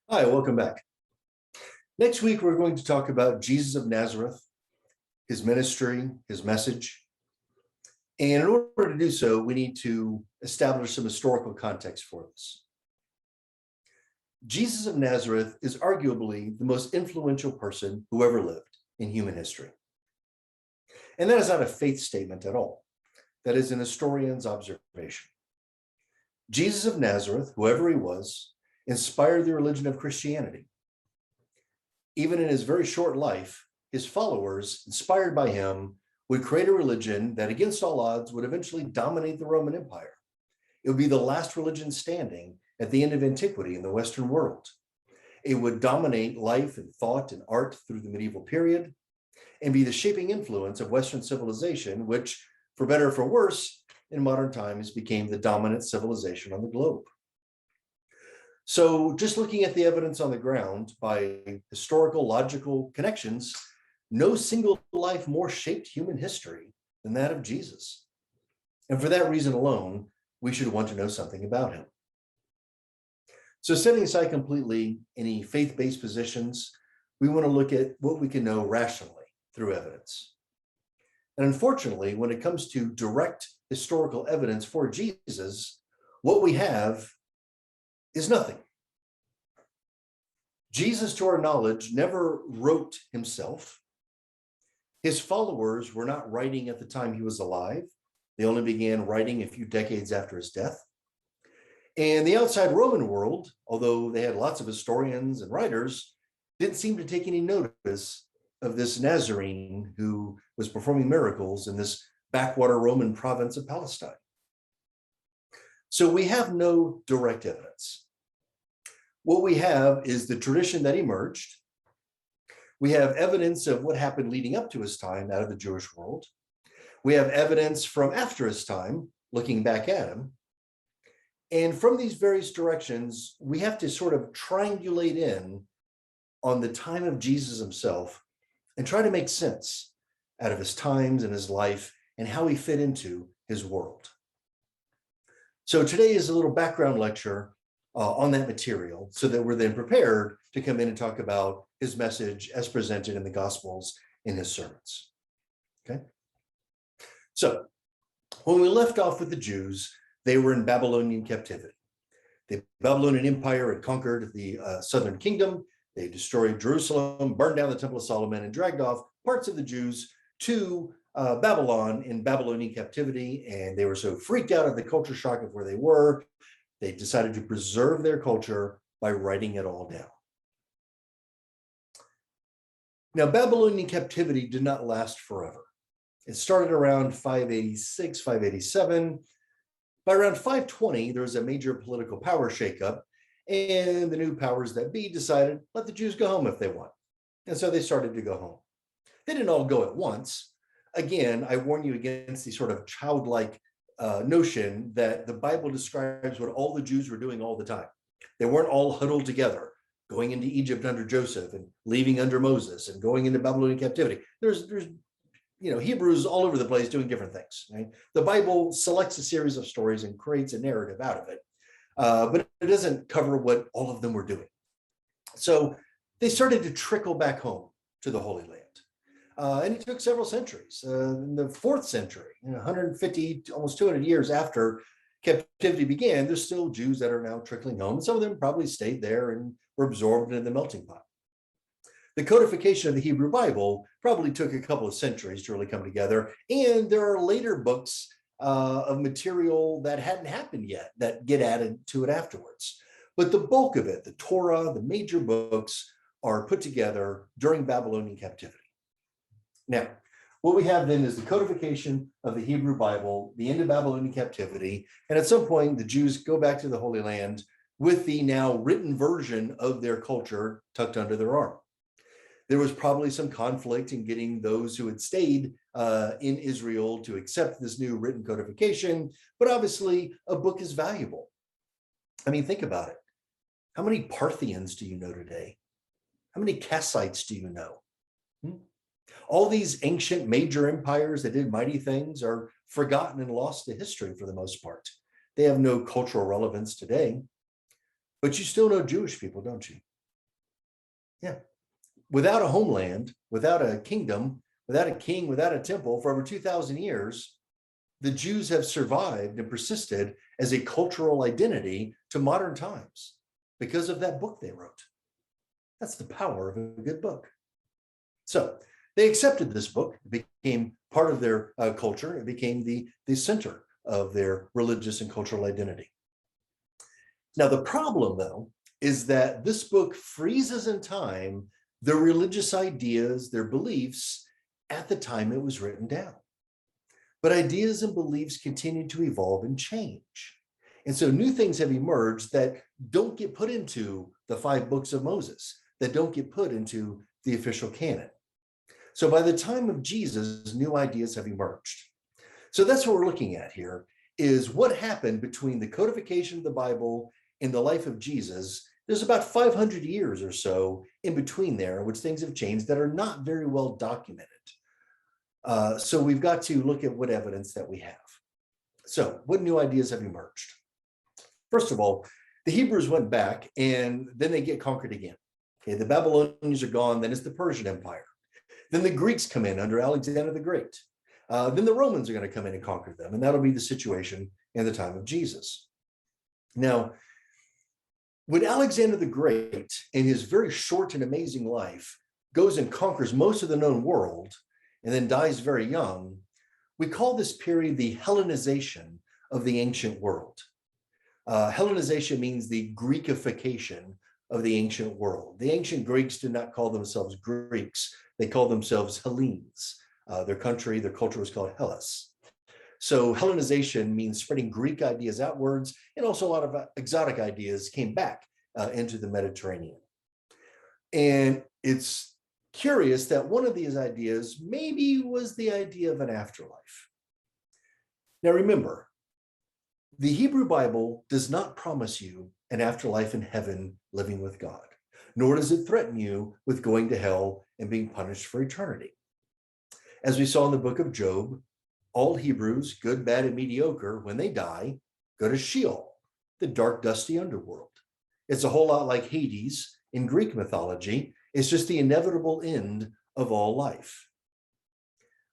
Hi, welcome back. Next week, we're going to talk about Jesus of Nazareth, his ministry, his message. And in order to do so, we need to establish some historical context for this. Jesus of Nazareth is arguably the most influential person who ever lived in human history. And that is not a faith statement at all. That is an historian's observation. Jesus of Nazareth, whoever he was, inspired the religion of Christianity. Even in his very short life, his followers, inspired by him, would create a religion that, against all odds, would eventually dominate the Roman Empire. It would be the last religion standing at the end of antiquity in the Western world. It would dominate life and thought and art through the medieval period and be the shaping influence of Western civilization, which, for better or for worse, in modern times became the dominant civilization on the globe. So just looking at the evidence on the ground by historical, logical connections, no single life more shaped human history than that of Jesus. And for that reason alone, we should want to know something about him. So setting aside completely any faith-based positions, we want to look at what we can know rationally through evidence. And unfortunately, when it comes to direct historical evidence for Jesus, what we have is nothing. Jesus, to our knowledge, never wrote himself. His followers were not writing at the time he was alive. They only began writing a few decades after his death. And the outside Roman world, although they had lots of historians and writers, didn't seem to take any notice of this Nazarene who was performing miracles in this backwater Roman province of Palestine. So we have no direct evidence. What we have is the tradition that emerged. We have evidence of what happened leading up to his time out of the Jewish world. We have evidence from after his time, looking back at him. And from these various directions, we have to sort of triangulate in on the time of Jesus himself and try to make sense out of his times and his life and how he fit into his world. So today is a little background lecture on that material so that we're then prepared to come in and talk about his message as presented in the Gospels in his sermons. Okay. So when we left off with the Jews, they were in Babylonian captivity. The Babylonian Empire had conquered the southern kingdom. They destroyed Jerusalem, burned down the Temple of Solomon, and dragged off parts of the Jews to Babylon in Babylonian captivity. And they were so freaked out at the culture shock of where they were, they decided to preserve their culture by writing it all down. Now, Babylonian captivity did not last forever. It started around 586, 587. By around 520, there was a major political power shakeup, and the new powers that be decided, let the Jews go home if they want. And so they started to go home. They didn't all go at once. Again, I warn you against the sort of childlike notion that the Bible describes what all the Jews were doing all the time. They weren't all huddled together, going into Egypt under Joseph and leaving under Moses and going into Babylonian captivity. There's Hebrews all over the place doing different things. Right? The Bible selects a series of stories and creates a narrative out of it, but it doesn't cover what all of them were doing. So they started to trickle back home to the Holy Land. And it took several centuries. In the 4th century, 150, almost 200 years after captivity began, there's still Jews that are now trickling home. Some of them probably stayed there and were absorbed into the melting pot. The codification of the Hebrew Bible probably took a couple of centuries to really come together. And there are later books of material that hadn't happened yet that get added to it afterwards. But the bulk of it, the Torah, the major books, are put together during Babylonian captivity. Now, what we have then is the codification of the Hebrew Bible, the end of Babylonian captivity, and at some point the Jews go back to the Holy Land with the now written version of their culture tucked under their arm. There was probably some conflict in getting those who had stayed in Israel to accept this new written codification, but obviously a book is valuable. I mean, think about it. How many Parthians do you know today? How many Kassites do you know? All these ancient major empires that did mighty things are forgotten and lost to history for the most part. They have no cultural relevance today, but you still know Jewish people, don't you? Yeah. Without a homeland, without a kingdom, without a king, without a temple for over 2,000 years, the Jews have survived and persisted as a cultural identity to modern times because of that book they wrote. That's the power of a good book. So they accepted this book. It became part of their culture. It became the center of their religious and cultural identity. Now, the problem, though, is that this book freezes in time their religious ideas, their beliefs at the time it was written down. But ideas and beliefs continue to evolve and change. And so new things have emerged that don't get put into the 5 books of Moses, that don't get put into the official canon. So by the time of Jesus, new ideas have emerged. So that's what we're looking at here, is what happened between the codification of the Bible and the life of Jesus. There's about 500 years or so in between there, in which things have changed that are not very well documented. So we've got to look at what evidence that we have. So what new ideas have emerged? First of all, the Hebrews went back and then they get conquered again. Okay, the Babylonians are gone, then it's the Persian Empire. Then the Greeks come in under Alexander the Great. Then the Romans are going to come in and conquer them, and that'll be the situation in the time of Jesus. Now, when Alexander the Great, in his very short and amazing life, goes and conquers most of the known world and then dies very young, we call this period the Hellenization of the ancient world. Hellenization means the Greekification of the ancient world. The ancient Greeks did not call themselves Greeks. They called themselves Hellenes. Their country, their culture was called Hellas. So Hellenization means spreading Greek ideas outwards, and also a lot of exotic ideas came back into the Mediterranean. And it's curious that one of these ideas maybe was the idea of an afterlife. Now remember, the Hebrew Bible does not promise you an afterlife in heaven living with God, nor does it threaten you with going to hell and being punished for eternity. As we saw in the book of Job, all Hebrews, good, bad, and mediocre, when they die, go to Sheol, the dark, dusty underworld. It's a whole lot like Hades in Greek mythology. It's just the inevitable end of all life.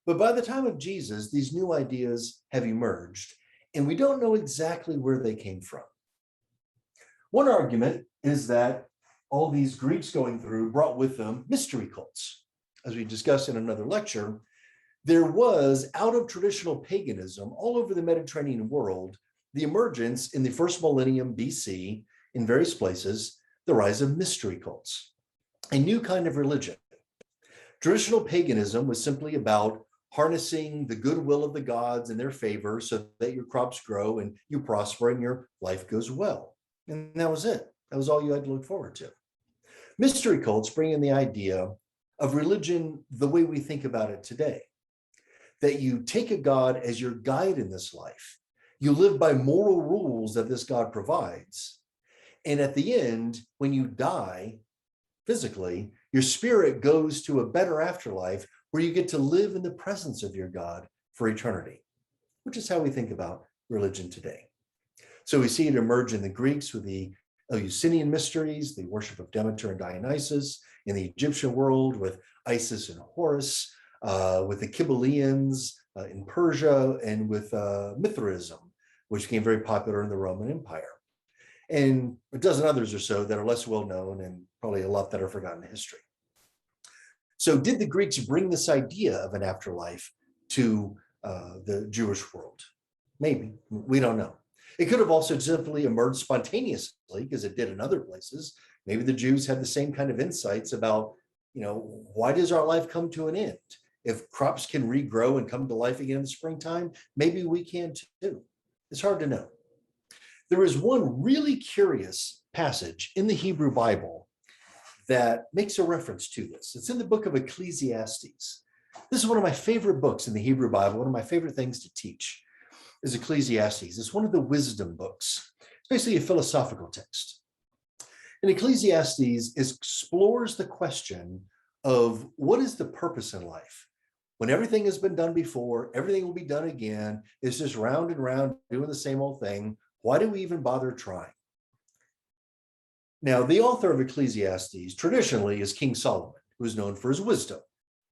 But by the time of Jesus, these new ideas have emerged, and we don't know exactly where they came from. One argument is that all these Greeks going through brought with them mystery cults. As we discussed in another lecture, there was, out of traditional paganism all over the Mediterranean world, the emergence in the first millennium BC in various places, the rise of mystery cults, a new kind of religion. Traditional paganism was simply about harnessing the goodwill of the gods in their favor so that your crops grow and you prosper and your life goes well. And that was it. That was all you had to look forward to. Mystery cults bring in the idea of religion the way we think about it today, that you take a God as your guide in this life. You live by moral rules that this God provides. And at the end, when you die physically, your spirit goes to a better afterlife where you get to live in the presence of your God for eternity, which is how we think about religion today. So we see it emerge in the Greeks with the Eleusinian mysteries, the worship of Demeter and Dionysus, in the Egyptian world with Isis and Horus, with the Kybalians in Persia, and with Mithraism, which became very popular in the Roman Empire. And a dozen others or so that are less well known, and probably a lot that are forgotten in history. So did the Greeks bring this idea of an afterlife to the Jewish world? Maybe, we don't know. It could have also simply emerged spontaneously, because it did in other places. Maybe the Jews had the same kind of insights about, why does our life come to an end? If crops can regrow and come to life again in the springtime, maybe we can too. It's hard to know. There is one really curious passage in the Hebrew Bible that makes a reference to this. It's in the book of Ecclesiastes. This is one of my favorite books in the Hebrew Bible. One of my favorite things to teach is Ecclesiastes. It's one of the wisdom books. It's basically a philosophical text. And Ecclesiastes explores the question of what is the purpose in life? When everything has been done before, everything will be done again. It's just round and round, doing the same old thing. Why do we even bother trying? Now, the author of Ecclesiastes traditionally is King Solomon, who is known for his wisdom.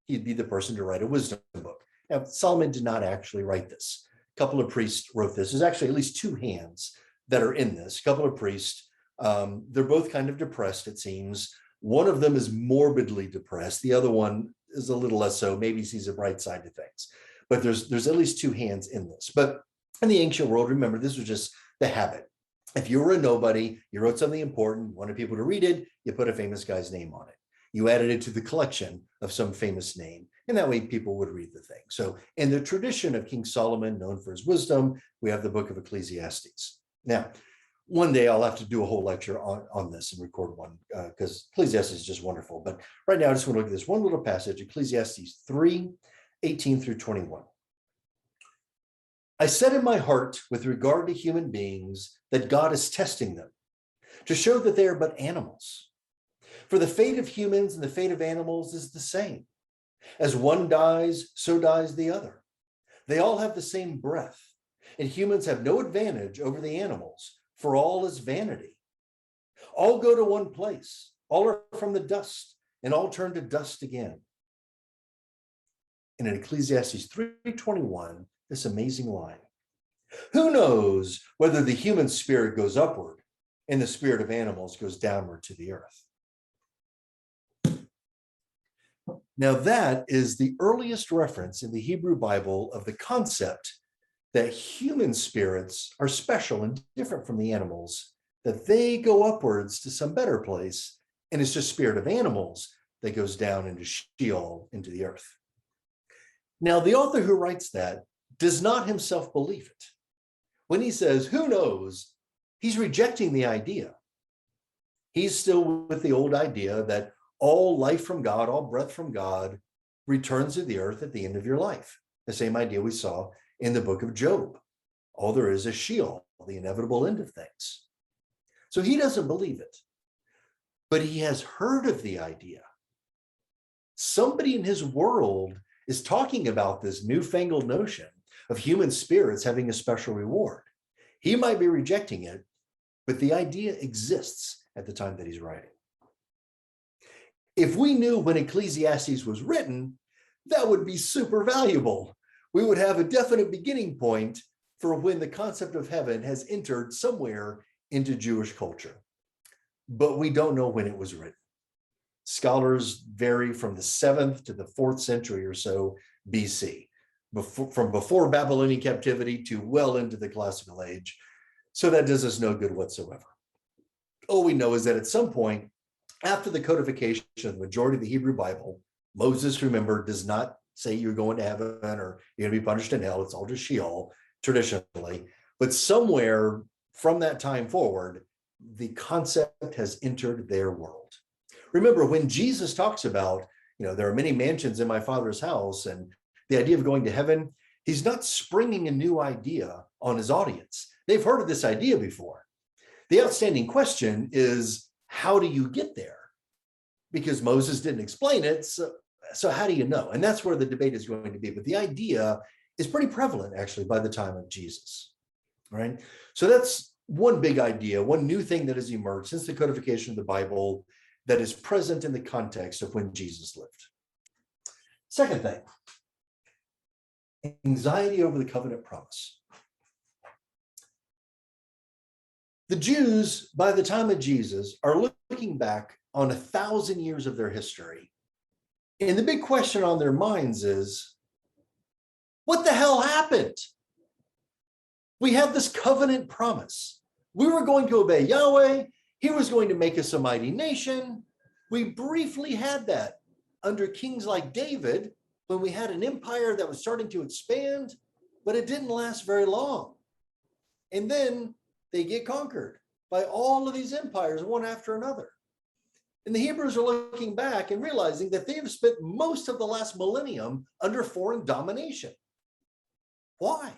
He'd be the person to write a wisdom book. Now, Solomon did not actually write this. A couple of priests wrote this. There's actually at least two hands that are in this. A couple of priests. They're both kind of depressed, it seems. One of them is morbidly depressed. The other one is a little less so. Maybe sees a bright side to things. But there's at least two hands in this. But in the ancient world, remember, this was just the habit. If you were a nobody, you wrote something important, wanted people to read it, you put a famous guy's name on it. You added it to the collection of some famous name, and that way people would read the thing. So in the tradition of King Solomon, known for his wisdom, we have the Book of Ecclesiastes. Now, one day I'll have to do a whole lecture on this and record one because Ecclesiastes is just wonderful. But right now, I just want to look at this one little passage, Ecclesiastes 3:18-21. I said in my heart with regard to human beings that God is testing them to show that they are but animals. For the fate of humans and the fate of animals is the same. As one dies, so dies the other. They all have the same breath, and humans have no advantage over the animals, for all is vanity. All go to one place, all are from the dust, and all turn to dust again. And in Ecclesiastes 3:21, this amazing line. Who knows whether the human spirit goes upward and the spirit of animals goes downward to the earth? Now that is the earliest reference in the Hebrew Bible of the concept that human spirits are special and different from the animals, that they go upwards to some better place, and it's just spirit of animals that goes down into Sheol, into the earth. Now, the author who writes that does not himself believe it. When he says, who knows, he's rejecting the idea. He's still with the old idea that all life from God, all breath from God returns to the earth at the end of your life. The same idea we saw in the book of Job. All there is Sheol, the inevitable end of things. So he doesn't believe it, but he has heard of the idea. Somebody in his world is talking about this newfangled notion of human spirits having a special reward. He might be rejecting it, but the idea exists at the time that he's writing. If we knew when Ecclesiastes was written, that would be super valuable. We would have a definite beginning point for when the concept of heaven has entered somewhere into Jewish culture. But we don't know when it was written. Scholars vary from the 7th to the 4th century or so BC, from before Babylonian captivity to well into the classical age. So that does us no good whatsoever. All we know is that at some point, after the codification of the majority of the Hebrew Bible, Moses, remember, does not say you're going to heaven or you're going to be punished in hell. It's all just Sheol, traditionally. But somewhere from that time forward, the concept has entered their world. Remember, when Jesus talks about, there are many mansions in my Father's house, and the idea of going to heaven, he's not springing a new idea on his audience. They've heard of this idea before. The outstanding question is, how do you get there? Because Moses didn't explain it, so how do you know? And that's where the debate is going to be. But the idea is pretty prevalent, actually, by the time of Jesus, right? So that's one big idea, one new thing that has emerged since the codification of the Bible that is present in the context of when Jesus lived. Second thing, anxiety over the covenant promise. The Jews, by the time of Jesus, are looking back on 1,000 years of their history. And the big question on their minds is, what the hell happened? We have this covenant promise. We were going to obey Yahweh. He was going to make us a mighty nation. We briefly had that under kings like David, when we had an empire that was starting to expand, but it didn't last very long. And then they get conquered by all of these empires, one after another. And the Hebrews are looking back and realizing that they have spent most of the last millennium under foreign domination. Why?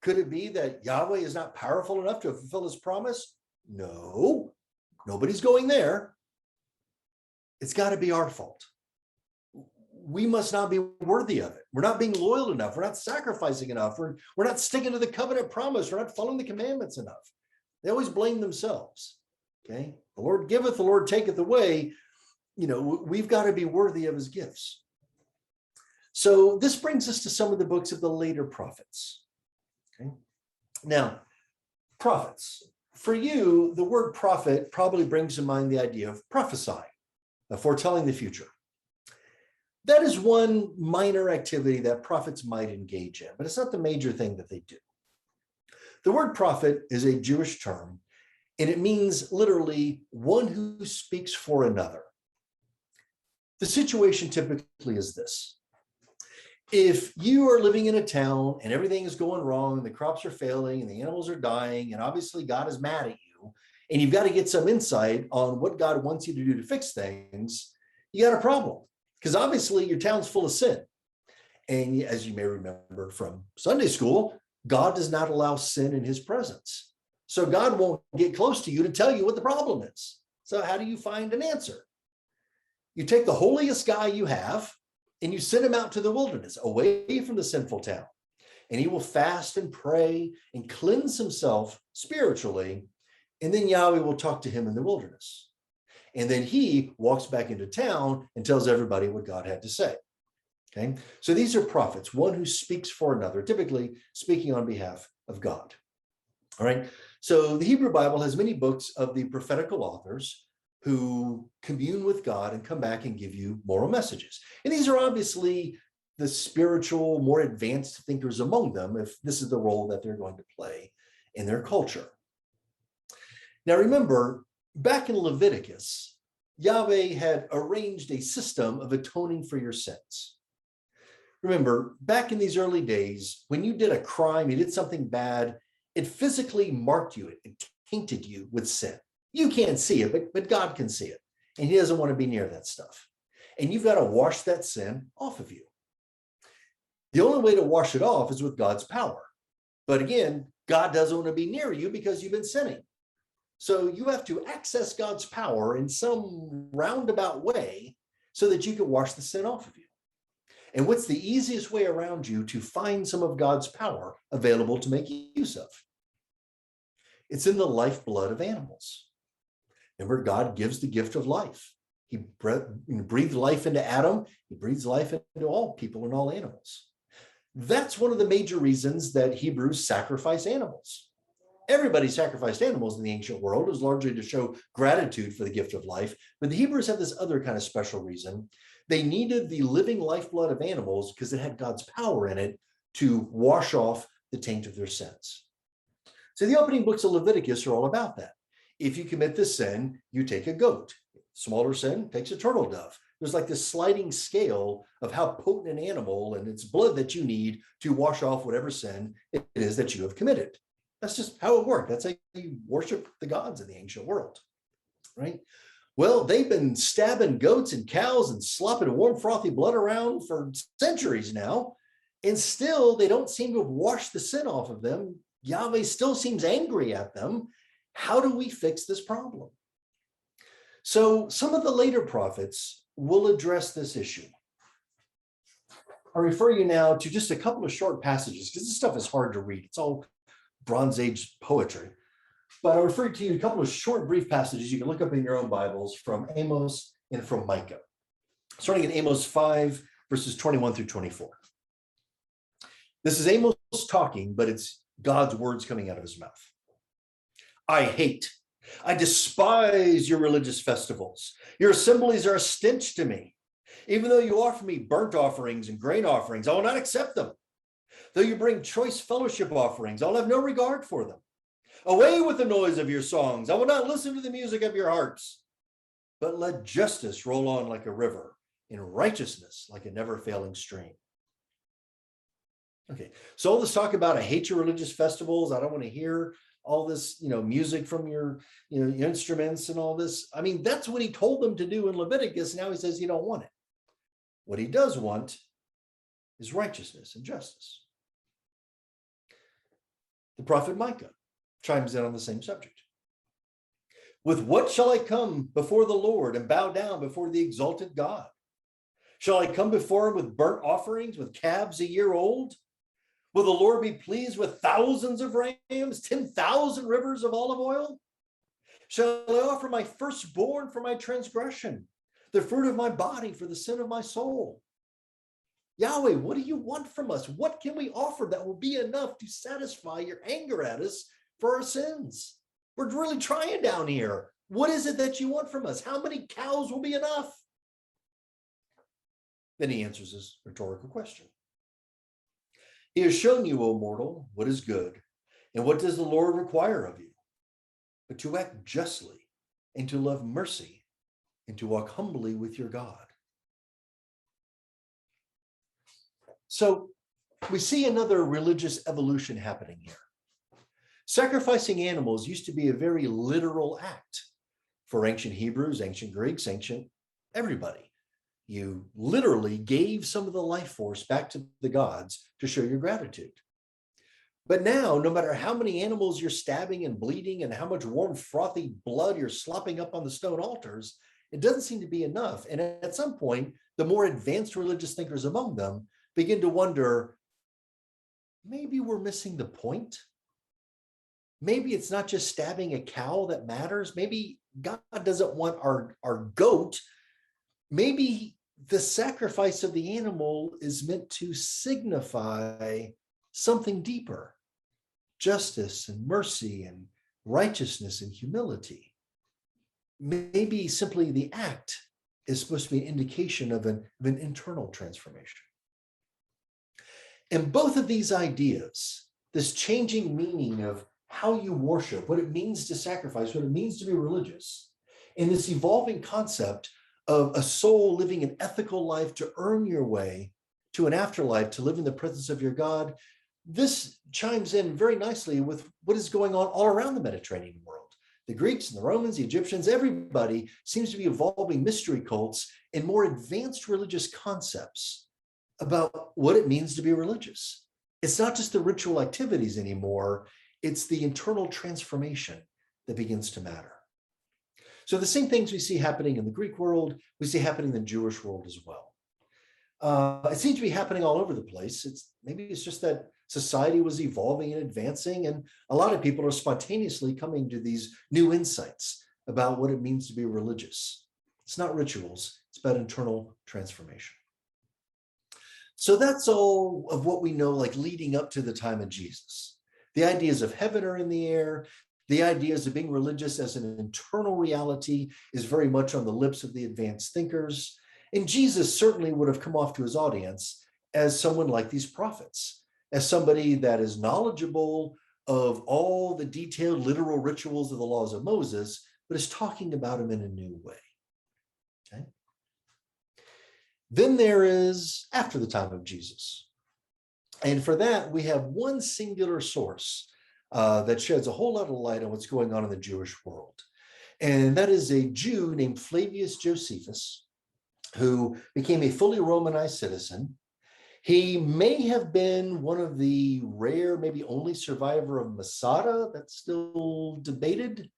Could it be that Yahweh is not powerful enough to fulfill his promise? No, nobody's going there. It's got to be our fault. We must not be worthy of it. We're not being loyal enough. We're not sacrificing enough. We're not sticking to the covenant promise. We're not following the commandments enough. They always blame themselves. Okay. The Lord giveth, the Lord taketh away. We've got to be worthy of his gifts. So this brings us to some of the books of the later prophets. Okay. Now, prophets. For you, the word prophet probably brings to mind the idea of prophesying, of foretelling the future. That is one minor activity that prophets might engage in, but it's not the major thing that they do. The word prophet is a Jewish term, and it means literally one who speaks for another. The situation typically is this. If you are living in a town and everything is going wrong, and the crops are failing and the animals are dying, and obviously God is mad at you, and you've got to get some insight on what God wants you to do to fix things, you got a problem. Because obviously your town's full of sin. And as you may remember from Sunday school, God does not allow sin in his presence. So God won't get close to you to tell you what the problem is. So how do you find an answer? You take the holiest guy you have and you send him out to the wilderness, away from the sinful town. And he will fast and pray and cleanse himself spiritually. And then Yahweh will talk to him in the wilderness. And then he walks back into town and tells everybody what God had to say. Okay, so these are prophets, one who speaks for another, typically speaking on behalf of God. All right, so the Hebrew Bible has many books of the prophetical authors who commune with God and come back and give you moral messages. And these are obviously the spiritual, more advanced thinkers among them, if this is the role that they're going to play in their culture. Now remember, back in Leviticus, Yahweh had arranged a system of atoning for your sins. Remember, back in these early days, when you did a crime, you did something bad, it physically marked you, it tainted you with sin. You can't see it, but God can see it. And he doesn't want to be near that stuff. And you've got to wash that sin off of you. The only way to wash it off is with God's power. But again, God doesn't want to be near you because you've been sinning. So you have to access God's power in some roundabout way so that you can wash the sin off of you. And what's the easiest way around you to find some of God's power available to make use of? It's in the lifeblood of animals. Remember, God gives the gift of life. He breathed life into Adam. He breathes life into all people and all animals. That's one of the major reasons that Hebrews sacrifice animals. Everybody sacrificed animals in the ancient world. It was largely to show gratitude for the gift of life. But the Hebrews have this other kind of special reason. They needed the living lifeblood of animals because it had God's power in it to wash off the taint of their sins. So the opening books of Leviticus are all about that. If you commit this sin, you take a goat. Smaller sin takes a turtle dove. There's like this sliding scale of how potent an animal and its blood that you need to wash off whatever sin it is that you have committed. That's just how it worked. That's how you worship the gods in the ancient world, right? Well, they've been stabbing goats and cows and slopping warm, frothy blood around for centuries now, and still they don't seem to have washed the sin off of them. Yahweh still seems angry at them. How do we fix this problem? So some of the later prophets will address this issue. I refer you now to just a couple of short passages because this stuff is hard to read. It's all Bronze Age poetry. But I refer to you a couple of short, brief passages you can look up in your own Bibles from Amos and from Micah. Starting in Amos 5, verses 21 through 24. This is Amos talking, but it's God's words coming out of his mouth. I despise your religious festivals. Your assemblies are a stench to me. Even though you offer me burnt offerings and grain offerings, I will not accept them. Though you bring choice fellowship offerings, I'll have no regard for them. Away with the noise of your songs. I will not listen to the music of your harps. But let justice roll on like a river, and righteousness like a never-failing stream. Okay, so all this talk about I hate your religious festivals. I don't want to hear all this, music from your, instruments and all this. I mean, that's what he told them to do in Leviticus. Now he says you don't want it. What he does want is righteousness and justice. The prophet Micah chimes in on the same subject. With what shall I come before the Lord and bow down before the exalted God? Shall I come before him with burnt offerings, with calves a year old? Will the Lord be pleased with thousands of rams, 10,000 rivers of olive oil? Shall I offer my firstborn for my transgression, the fruit of my body for the sin of my soul? Yahweh, what do you want from us? What can we offer that will be enough to satisfy your anger at us for our sins? We're really trying down here. What is it that you want from us? How many cows will be enough? Then he answers this rhetorical question. He has shown you, O mortal, what is good, and what does the Lord require of you? But to act justly, and to love mercy, and to walk humbly with your God. So we see another religious evolution happening here. Sacrificing animals used to be a very literal act for ancient Hebrews, ancient Greeks, ancient everybody. You literally gave some of the life force back to the gods to show your gratitude. But now, no matter how many animals you're stabbing and bleeding and how much warm, frothy blood you're slopping up on the stone altars, it doesn't seem to be enough. And at some point, the more advanced religious thinkers among them begin to wonder, maybe we're missing the point. Maybe it's not just stabbing a cow that matters. Maybe God doesn't want our goat. Maybe the sacrifice of the animal is meant to signify something deeper, justice and mercy and righteousness and humility. Maybe simply the act is supposed to be an indication of an internal transformation. And both of these ideas, this changing meaning of how you worship, what it means to sacrifice, what it means to be religious, and this evolving concept of a soul living an ethical life to earn your way to an afterlife, to live in the presence of your God, this chimes in very nicely with what is going on all around the Mediterranean world. The Greeks and the Romans, the Egyptians, everybody seems to be evolving mystery cults and more advanced religious concepts about what it means to be religious. It's not just the ritual activities anymore, it's the internal transformation that begins to matter. So the same things we see happening in the Greek world, we see happening in the Jewish world as well. It seems to be happening all over the place. Maybe it's just that society was evolving and advancing, and a lot of people are spontaneously coming to these new insights about what it means to be religious. It's not rituals, it's about internal transformation. So that's all of what we know, like leading up to the time of Jesus. The ideas of heaven are in the air. The ideas of being religious as an internal reality is very much on the lips of the advanced thinkers. And Jesus certainly would have come off to his audience as someone like these prophets, as somebody that is knowledgeable of all the detailed literal rituals of the laws of Moses, but is talking about them in a new way. Okay? Then there is after the time of Jesus. And for that, we have one singular source that sheds a whole lot of light on what's going on in the Jewish world. And that is a Jew named Flavius Josephus, who became a fully Romanized citizen. He may have been one of the rare, maybe only survivor of Masada. That's still debated.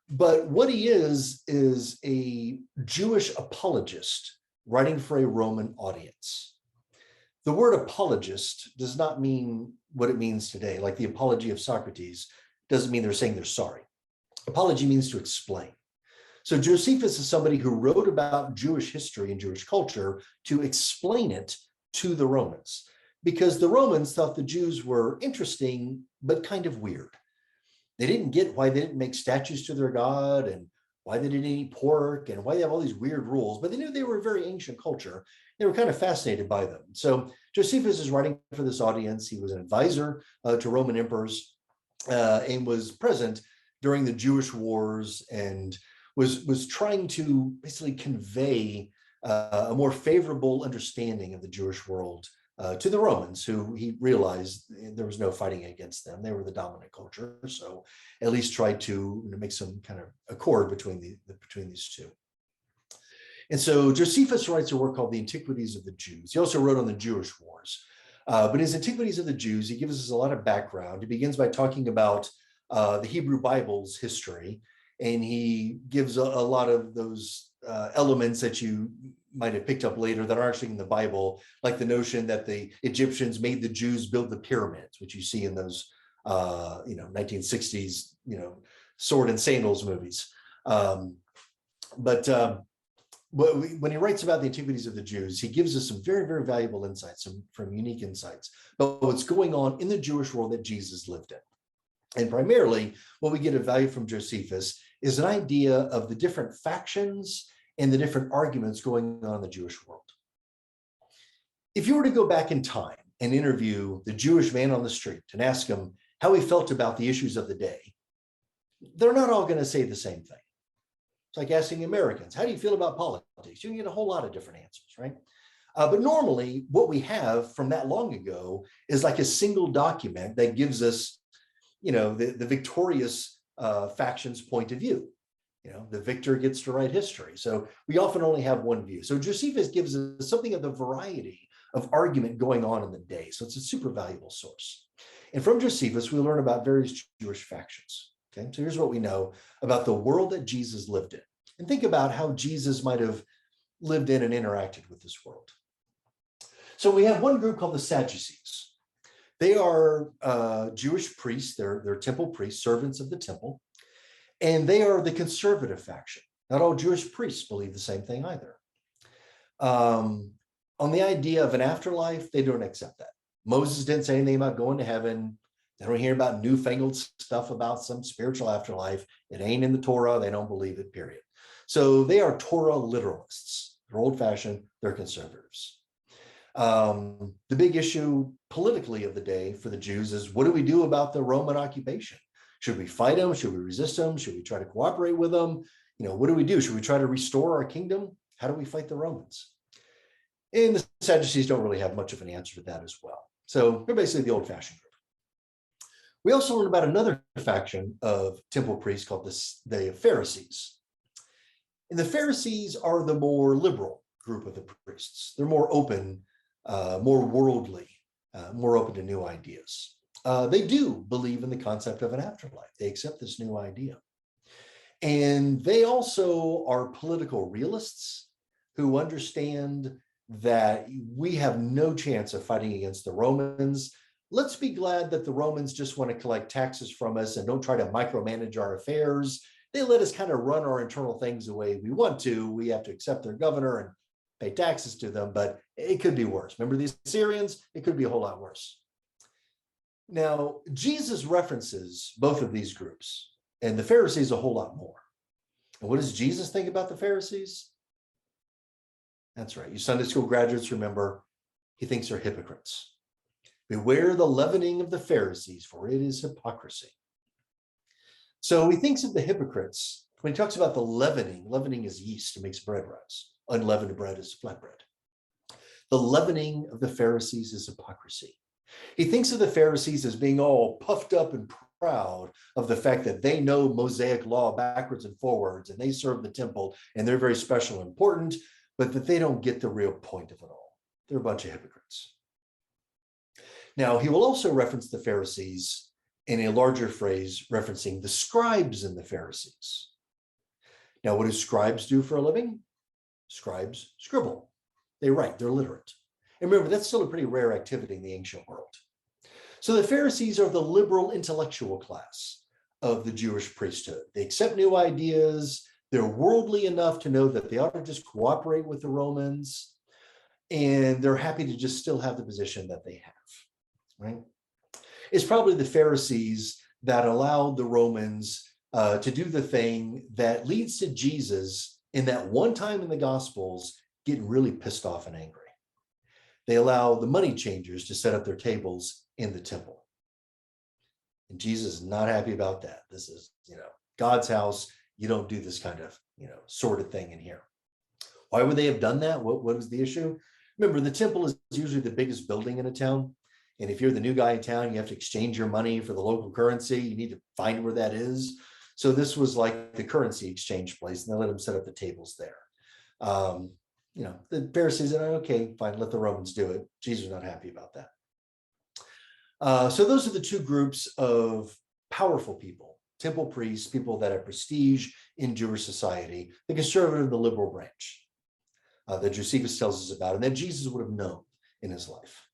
But what he is a Jewish apologist writing for a Roman audience. The word apologist does not mean what it means today, like the apology of Socrates doesn't mean they're saying they're sorry. Apology means to explain. So Josephus is somebody who wrote about Jewish history and Jewish culture to explain it to the Romans, because the Romans thought the Jews were interesting, but kind of weird. They didn't get why they didn't make statues to their God and why they didn't eat pork and why they have all these weird rules, but they knew they were a very ancient culture. They were kind of fascinated by them. So Josephus is writing for this audience. He was an advisor to Roman emperors and was present during the Jewish wars and was trying to basically convey a more favorable understanding of the Jewish world to the Romans, who he realized there was no fighting against them. They were the dominant culture. So at least tried to make some kind of accord between these two. And so Josephus writes a work called the Antiquities of the Jews. He also wrote on the Jewish wars. But in his Antiquities of the Jews, he gives us a lot of background. He begins by talking about the Hebrew Bible's history, and he gives a lot of those elements that you might have picked up later that are actually in the Bible, like the notion that the Egyptians made the Jews build the pyramids, which you see in those 1960s sword and sandals movies. But when he writes about the Antiquities of the Jews, he gives us some very, very valuable insights, from unique insights about what's going on in the Jewish world that Jesus lived in. And primarily, what we get of value from Josephus is an idea of the different factions and the different arguments going on in the Jewish world. If you were to go back in time and interview the Jewish man on the street and ask him how he felt about the issues of the day, they're not all going to say the same thing. It's like asking Americans, how do you feel about politics? You can get a whole lot of different answers, right? But normally what we have from that long ago is like a single document that gives us, the victorious faction's point of view. The victor gets to write history. So we often only have one view. So Josephus gives us something of the variety of argument going on in the day. So it's a super valuable source. And from Josephus, we learn about various Jewish factions. Okay, so here's what we know about the world that Jesus lived in. And think about how Jesus might have lived in and interacted with this world. So we have one group called the Sadducees. They are Jewish priests. They're temple priests, servants of the temple. And they are the conservative faction. Not all Jewish priests believe the same thing either. On the idea of an afterlife, they don't accept that. Moses didn't say anything about going to heaven. They don't hear about newfangled stuff about some spiritual afterlife. It ain't in the Torah. They don't believe it, period. So they are Torah literalists. They're old-fashioned. They're conservatives. The big issue politically of the day for the Jews is, what do we do about the Roman occupation? Should we fight them? Should we resist them? Should we try to cooperate with them? What do we do? Should we try to restore our kingdom? How do we fight the Romans? And the Sadducees don't really have much of an answer to that as well. So they're basically the old-fashioned group. We also learn about another faction of temple priests called the Pharisees. And the Pharisees are the more liberal group of the priests. They're more open, more worldly, more open to new ideas. They do believe in the concept of an afterlife. They accept this new idea. And they also are political realists who understand that we have no chance of fighting against the Romans. Let's be glad that the Romans just want to collect taxes from us and don't try to micromanage our affairs. They let us kind of run our internal things the way we want to. We have to accept their governor and pay taxes to them, but it could be worse. Remember the Assyrians? It could be a whole lot worse. Now, Jesus references both of these groups and the Pharisees a whole lot more. And what does Jesus think about the Pharisees? That's right. You Sunday school graduates remember, he thinks they're hypocrites. Beware the leavening of the Pharisees, for it is hypocrisy. So he thinks of the hypocrites when he talks about the leavening. Leavening is yeast, it makes bread rise. Unleavened bread is flatbread. The leavening of the Pharisees is hypocrisy. He thinks of the Pharisees as being all puffed up and proud of the fact that they know Mosaic law backwards and forwards, and they serve the temple, and they're very special and important, but that they don't get the real point of it all. They're a bunch of hypocrites. Now, he will also reference the Pharisees in a larger phrase referencing the scribes and the Pharisees. Now, what do scribes do for a living? Scribes scribble. They write, they're literate. And remember, that's still a pretty rare activity in the ancient world. So the Pharisees are the liberal intellectual class of the Jewish priesthood. They accept new ideas. They're worldly enough to know that they ought to just cooperate with the Romans. And they're happy to just still have the position that they have, right? It's probably the Pharisees that allowed the Romans to do the thing that leads to Jesus in that one time in the Gospels getting really pissed off and angry. They allow the money changers to set up their tables in the temple. And Jesus is not happy about that. This is, God's house. You don't do this kind of, sort of thing in here. Why would they have done that? What was the issue? Remember, the temple is usually the biggest building in a town. And if you're the new guy in town, you have to exchange your money for the local currency. You need to find where that is. So this was like the currency exchange place, and they let them set up the tables there. The Pharisees said, okay, fine, let the Romans do it. Jesus was not happy about that. So those are the two groups of powerful people, temple priests, people that have prestige in Jewish society, the conservative and the liberal branch that Josephus tells us about, and that Jesus would have known in his life.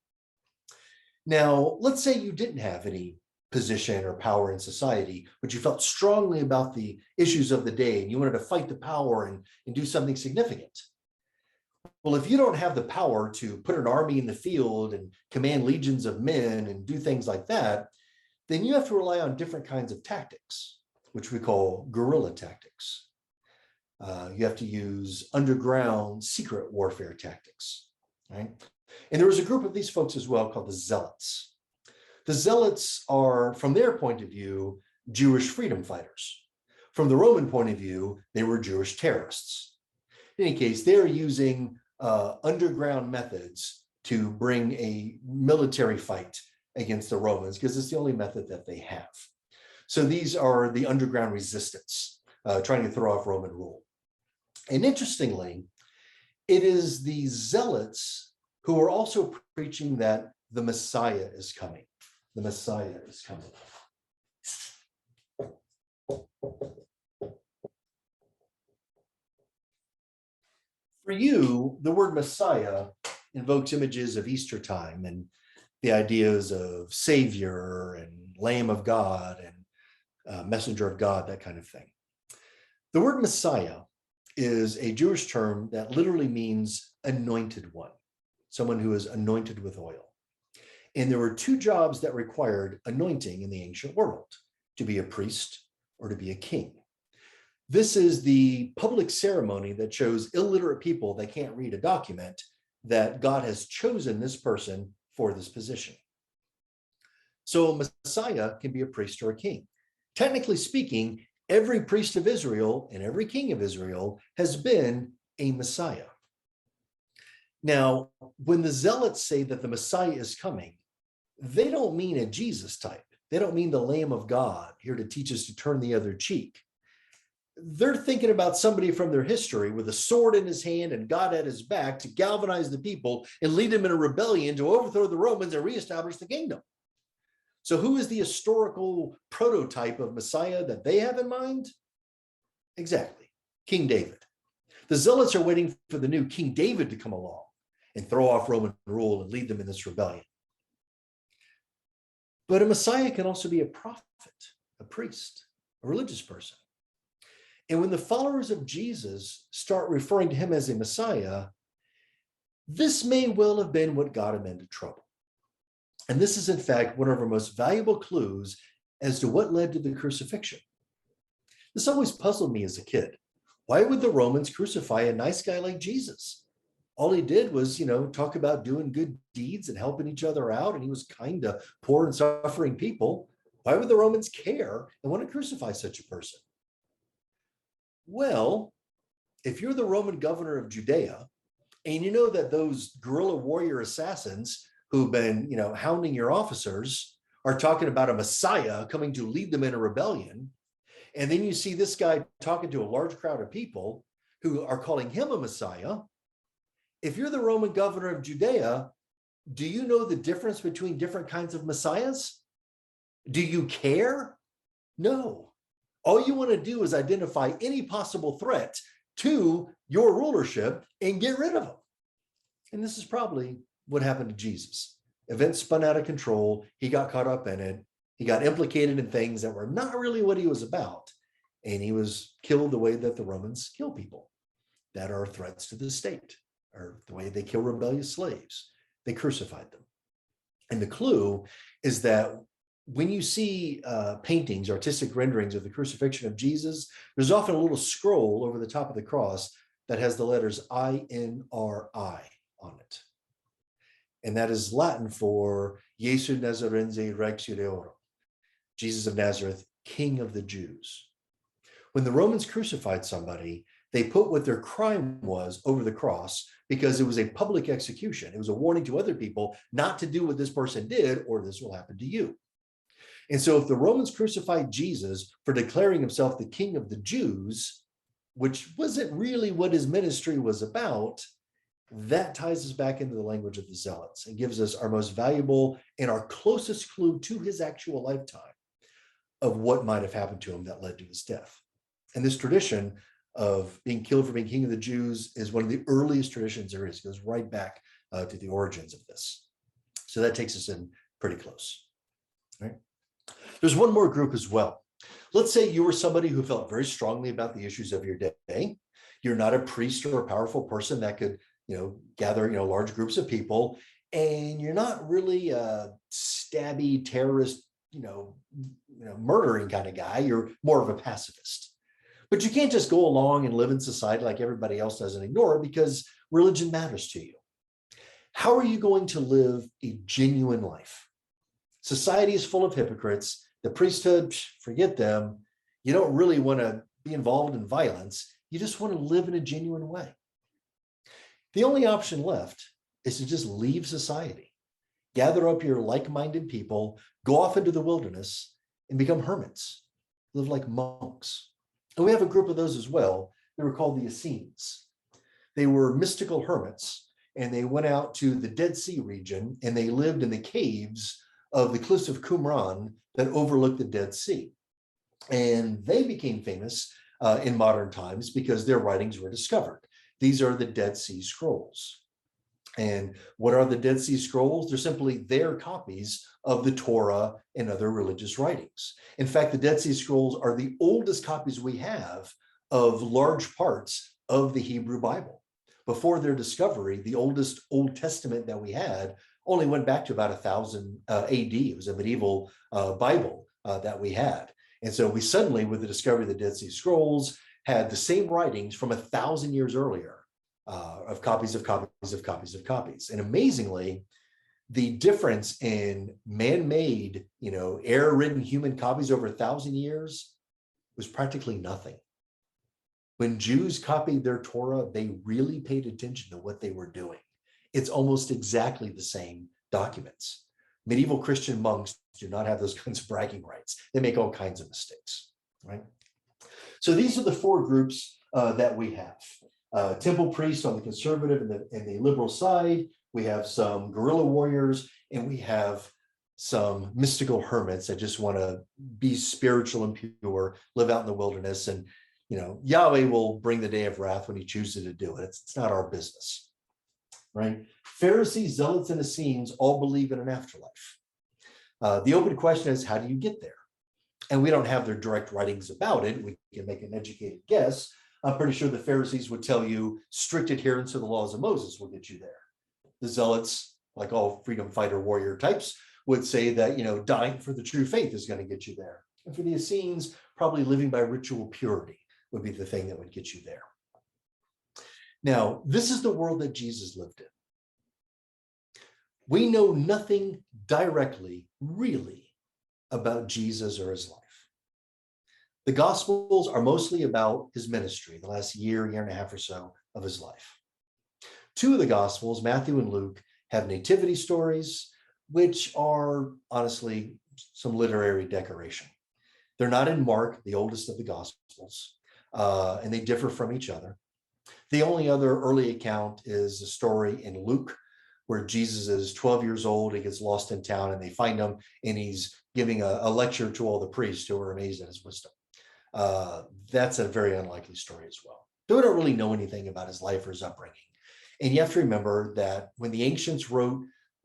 Now, let's say you didn't have any position or power in society, but you felt strongly about the issues of the day and you wanted to fight the power and do something significant. Well, if you don't have the power to put an army in the field and command legions of men and do things like that, then you have to rely on different kinds of tactics, which we call guerrilla tactics. You have to use underground secret warfare tactics, right? And there was a group of these folks as well called the Zealots. The Zealots are, from their point of view, Jewish freedom fighters. From the Roman point of view, they were Jewish terrorists. In any case, they're using underground methods to bring a military fight against the Romans because it's the only method that they have. So these are the underground resistance, trying to throw off Roman rule. And interestingly, it is the Zealots who are also preaching that the Messiah is coming. The Messiah is coming. For you, the word Messiah invokes images of Easter time and the ideas of Savior and Lamb of God and Messenger of God, that kind of thing. The word Messiah is a Jewish term that literally means anointed one, someone who is anointed with oil. And there were two jobs that required anointing in the ancient world, to be a priest or to be a king. This is the public ceremony that shows illiterate people that can't read a document that God has chosen this person for this position. So a Messiah can be a priest or a king. Technically speaking, every priest of Israel and every king of Israel has been a Messiah. Now, when the Zealots say that the Messiah is coming, they don't mean a Jesus type. They don't mean the Lamb of God here to teach us to turn the other cheek. They're thinking about somebody from their history with a sword in his hand and God at his back to galvanize the people and lead them in a rebellion to overthrow the Romans and reestablish the kingdom. So who is the historical prototype of Messiah that they have in mind? Exactly, King David. The Zealots are waiting for the new King David to come along and throw off Roman rule and lead them in this rebellion. But a Messiah can also be a prophet, a priest, a religious person. And when the followers of Jesus start referring to him as a Messiah, this may well have been what got him into trouble. And this is, in fact, one of our most valuable clues as to what led to the crucifixion. This always puzzled me as a kid. Why would the Romans crucify a nice guy like Jesus? All he did was, talk about doing good deeds and helping each other out, and he was kind to poor and suffering people. Why would the Romans care and want to crucify such a person? Well, if you're the Roman governor of Judea, and you know that those guerrilla warrior assassins who've been, hounding your officers are talking about a Messiah coming to lead them in a rebellion, and then you see this guy talking to a large crowd of people who are calling him a Messiah. If you're the Roman governor of Judea, do you know the difference between different kinds of Messiahs? Do you care? No. All you want to do is identify any possible threat to your rulership and get rid of them. And this is probably what happened to Jesus. Events spun out of control. He got caught up in it. He got implicated in things that were not really what he was about. And he was killed the way that the Romans kill people that are threats to the state, or the way they kill rebellious slaves. They crucified them. And the clue is that when you see paintings, artistic renderings of the crucifixion of Jesus, there's often a little scroll over the top of the cross that has the letters INRI on it. And that is Latin for Jesu Nazarense Rex Judeorum, Jesus of Nazareth, King of the Jews. When the Romans crucified somebody, they put what their crime was over the cross because it was a public execution. It was a warning to other people not to do what this person did, or this will happen to you. And so if the Romans crucified Jesus for declaring himself the King of the Jews, which wasn't really what his ministry was about, that ties us back into the language of the Zealots and gives us our most valuable and our closest clue to his actual lifetime of what might have happened to him that led to his death. And this tradition of being killed for being King of the Jews is one of the earliest traditions there is. It goes right back to the origins of this. So that takes us in pretty close. Right? There's one more group as well. Let's say you were somebody who felt very strongly about the issues of your day. You're not a priest or a powerful person that could, gather, large groups of people, and you're not really a stabby terrorist, murdering kind of guy. You're more of a pacifist. But you can't just go along and live in society like everybody else does and ignore it, because religion matters to you. How are you going to live a genuine life? Society is full of hypocrites. The priesthood, forget them. You don't really want to be involved in violence. You just want to live in a genuine way. The only option left is to just leave society, gather up your like-minded people, go off into the wilderness, and become hermits, live like monks. And we have a group of those as well. They were called the Essenes. They were mystical hermits, and they went out to the Dead Sea region, and they lived in the caves of the cliffs of Qumran that overlooked the Dead Sea. And they became famous in modern times because their writings were discovered. These are the Dead Sea Scrolls. And what are the Dead Sea Scrolls? They're simply their copies of the Torah and other religious writings. In fact, the Dead Sea Scrolls are the oldest copies we have of large parts of the Hebrew Bible. Before their discovery, the oldest Old Testament that we had only went back to about 1000 AD. It was a medieval Bible that we had. And so we suddenly, with the discovery of the Dead Sea Scrolls, had the same writings from 1,000 years earlier of copies of copies of copies of copies. And amazingly, the difference in man-made, error-ridden human copies over 1,000 years was practically nothing. When Jews copied their Torah, they really paid attention to what they were doing. It's almost exactly the same documents. Medieval Christian monks do not have those kinds of bragging rights. They make all kinds of mistakes, right? So these are the four groups that we have. Temple priests on the conservative and the liberal side. We have some guerrilla warriors, and we have some mystical hermits that just want to be spiritual and pure, live out in the wilderness. And, Yahweh will bring the day of wrath when he chooses to do it. It's not our business, right? Pharisees, Zealots, and Essenes all believe in an afterlife. The open question is, how do you get there? And we don't have their direct writings about it. We can make an educated guess. I'm pretty sure the Pharisees would tell you strict adherence to the laws of Moses will get you there. The Zealots, like all freedom fighter warrior types, would say that, dying for the true faith is going to get you there. And for the Essenes, probably living by ritual purity would be the thing that would get you there. Now, this is the world that Jesus lived in. We know nothing directly, really, about Jesus or his life. The Gospels are mostly about his ministry, the last year and a half or so of his life. Two of the Gospels, Matthew and Luke, have nativity stories, which are honestly some literary decoration. They're not in Mark, the oldest of the Gospels, and they differ from each other. The only other early account is a story in Luke, where Jesus is 12 years old, he gets lost in town, and they find him, and he's giving a lecture to all the priests who are amazed at his wisdom. That's a very unlikely story as well. We don't really know anything about his life or his upbringing. And you have to remember that when the ancients wrote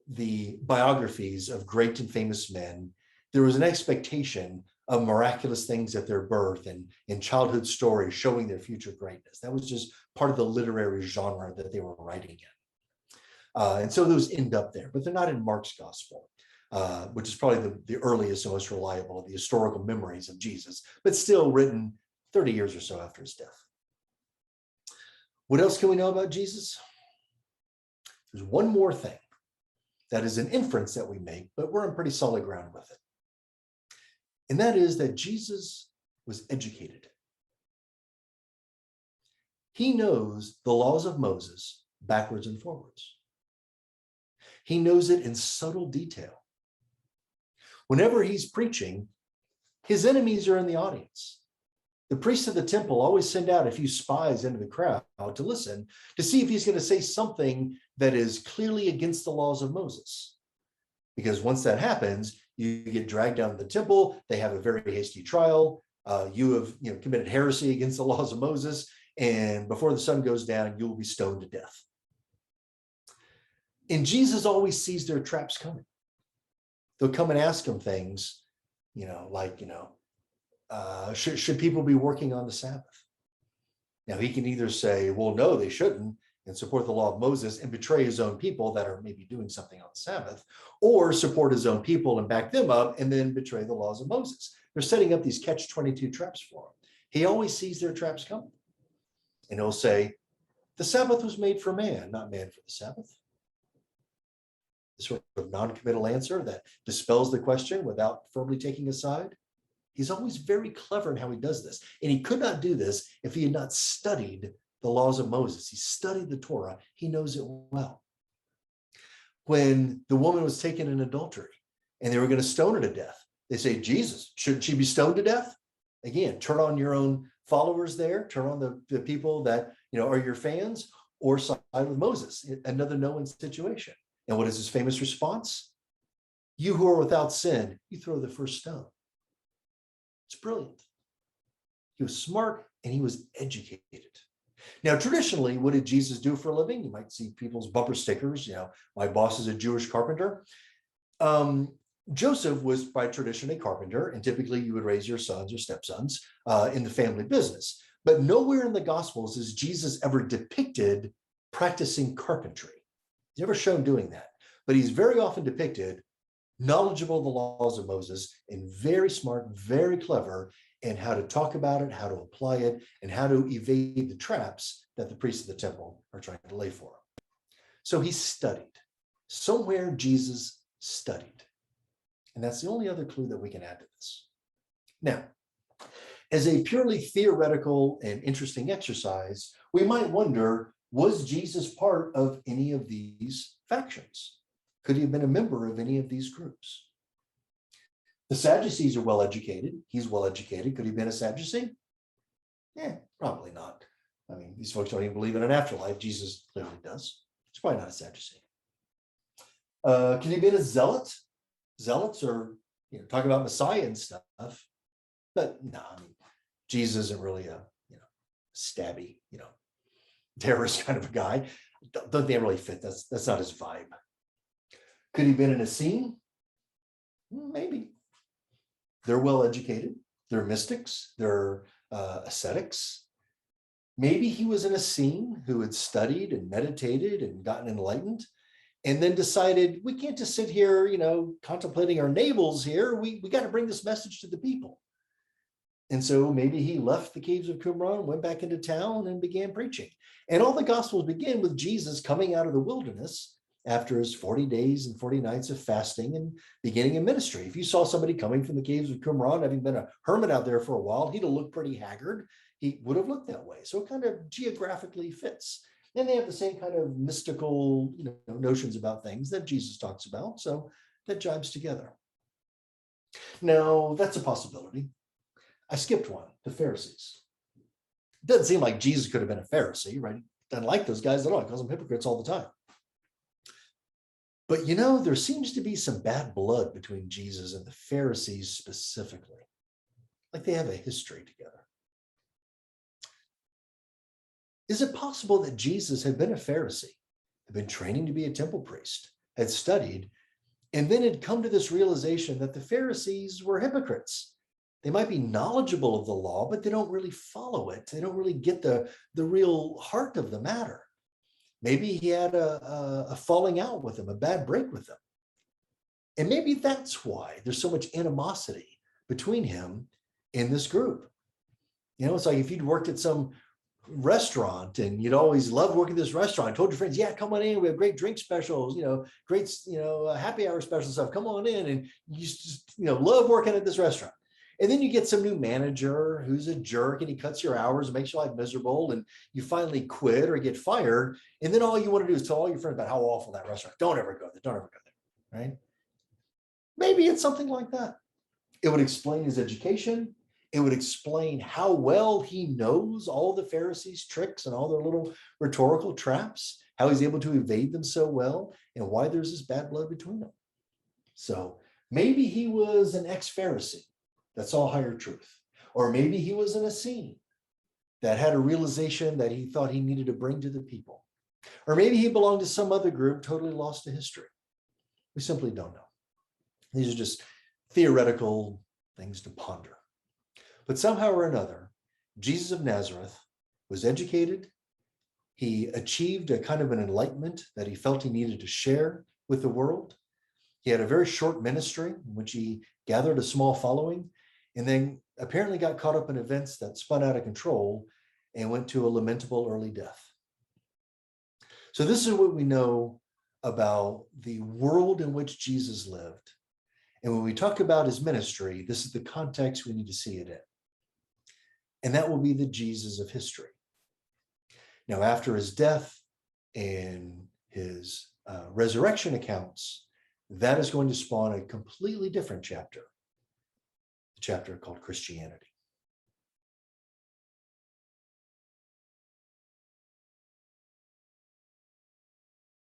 the biographies of great and famous men, there was an expectation of miraculous things at their birth and childhood stories showing their future greatness. That was just part of the literary genre that they were writing in. And so those end up there, but they're not in Mark's gospel, which is probably the earliest and most reliable of the historical memories of Jesus, but still written 30 years or so after his death. What else can we know about Jesus? There's one more thing that is an inference that we make, but we're on pretty solid ground with it. And that is that Jesus was educated. He knows the laws of Moses backwards and forwards. He knows it in subtle detail. Whenever he's preaching, his enemies are in the audience. The priests of the temple always send out a few spies into the crowd to listen, to see if he's going to say something that is clearly against the laws of Moses. Because once that happens, you get dragged down to the temple, they have a very hasty trial, you have committed heresy against the laws of Moses, and before the sun goes down, you will be stoned to death. And Jesus always sees their traps coming. They'll come and ask him things should people be working on the Sabbath? Now, he can either say, well, no, they shouldn't, and support the law of Moses and betray his own people that are maybe doing something on the Sabbath, or support his own people and back them up and then betray the laws of Moses. They're setting up these catch-22 traps for him. He always sees their traps coming. And he'll say, the Sabbath was made for man, not man for the Sabbath. This sort of non-committal answer that dispels the question without firmly taking a side. He's always very clever in how he does this. And he could not do this if he had not studied the laws of Moses. He studied the Torah. He knows it well. When the woman was taken in adultery and they were going to stone her to death, they say, Jesus, shouldn't she be stoned to death? Again, turn on your own followers there, turn on the people that are your fans, or side with Moses, another no-win situation. And what is his famous response? You who are without sin, you throw the first stone. It's brilliant. He was smart and he was educated. Now, traditionally, what did Jesus do for a living? You might see people's bumper stickers, my boss is a Jewish carpenter. Joseph was by tradition a carpenter, and typically you would raise your sons or stepsons in the family business. But nowhere in the Gospels is Jesus ever depicted practicing carpentry. He's never shown doing that, but he's very often depicted knowledgeable of the laws of Moses and very smart, very clever in how to talk about it, how to apply it, and how to evade the traps that the priests of the temple are trying to lay for him. So he studied. Somewhere Jesus studied. And that's the only other clue that we can add to this. Now, as a purely theoretical and interesting exercise, we might wonder, was Jesus part of any of these factions? Could he have been a member of any of these groups? The Sadducees are well-educated. He's well-educated. Could he have been a Sadducee? Probably not. I mean, these folks don't even believe in an afterlife. Jesus clearly does. He's probably not a Sadducee. Could he have been a Zealot? Zealots are, talking about Messiah and stuff. But no, Jesus isn't really a, stabby, terrorist kind of a guy. Don't think they really fit. That's not his vibe. Could he have been an Essene? Maybe. They're well-educated. They're mystics. They're ascetics. Maybe he was an Essene who had studied and meditated and gotten enlightened, and then decided, we can't just sit here, contemplating our navels here. We got to bring this message to the people. And so maybe he left the caves of Qumran, went back into town and began preaching. And all the Gospels begin with Jesus coming out of the wilderness after his 40 days and 40 nights of fasting and beginning a ministry. If you saw somebody coming from the caves of Qumran, having been a hermit out there for a while, he'd have looked pretty haggard. He would have looked that way. So it kind of geographically fits. And they have the same kind of mystical, notions about things that Jesus talks about. So that jives together. Now, that's a possibility. I skipped one, the Pharisees. It doesn't seem like Jesus could have been a Pharisee, right? He doesn't like those guys at all. He calls them hypocrites all the time. But there seems to be some bad blood between Jesus and the Pharisees specifically. Like they have a history together. Is it possible that Jesus had been a Pharisee, had been training to be a temple priest, had studied, and then had come to this realization that the Pharisees were hypocrites? They might be knowledgeable of the law, but they don't really follow it. They don't really get the real heart of the matter. Maybe he had a falling out with them, a bad break with them. And maybe that's why there's so much animosity between him and this group. It's like if you'd worked at some restaurant and you'd always loved working at this restaurant, told your friends, yeah, come on in, we have great drink specials, great, happy hour special stuff, come on in. And you just, love working at this restaurant. And then you get some new manager who's a jerk and he cuts your hours and makes your life miserable, and you finally quit or get fired. And then all you want to do is tell all your friends about how awful that restaurant. Don't ever go there. Don't ever go there. Right? Maybe it's something like that. It would explain his education. It would explain how well he knows all the Pharisees' tricks and all their little rhetorical traps, how he's able to evade them so well, and why there's this bad blood between them. So maybe he was an ex-Pharisee that saw higher truth. Or maybe he was an Essene that had a realization that he thought he needed to bring to the people. Or maybe he belonged to some other group totally lost to history. We simply don't know. These are just theoretical things to ponder. But somehow or another, Jesus of Nazareth was educated. He achieved a kind of an enlightenment that he felt he needed to share with the world. He had a very short ministry in which he gathered a small following and then apparently got caught up in events that spun out of control and went to a lamentable early death. So this is what we know about the world in which Jesus lived. And when we talk about his ministry, this is the context we need to see it in. And that will be the Jesus of history. Now, after his death and his resurrection accounts, that is going to spawn a completely different chapter, the chapter called Christianity.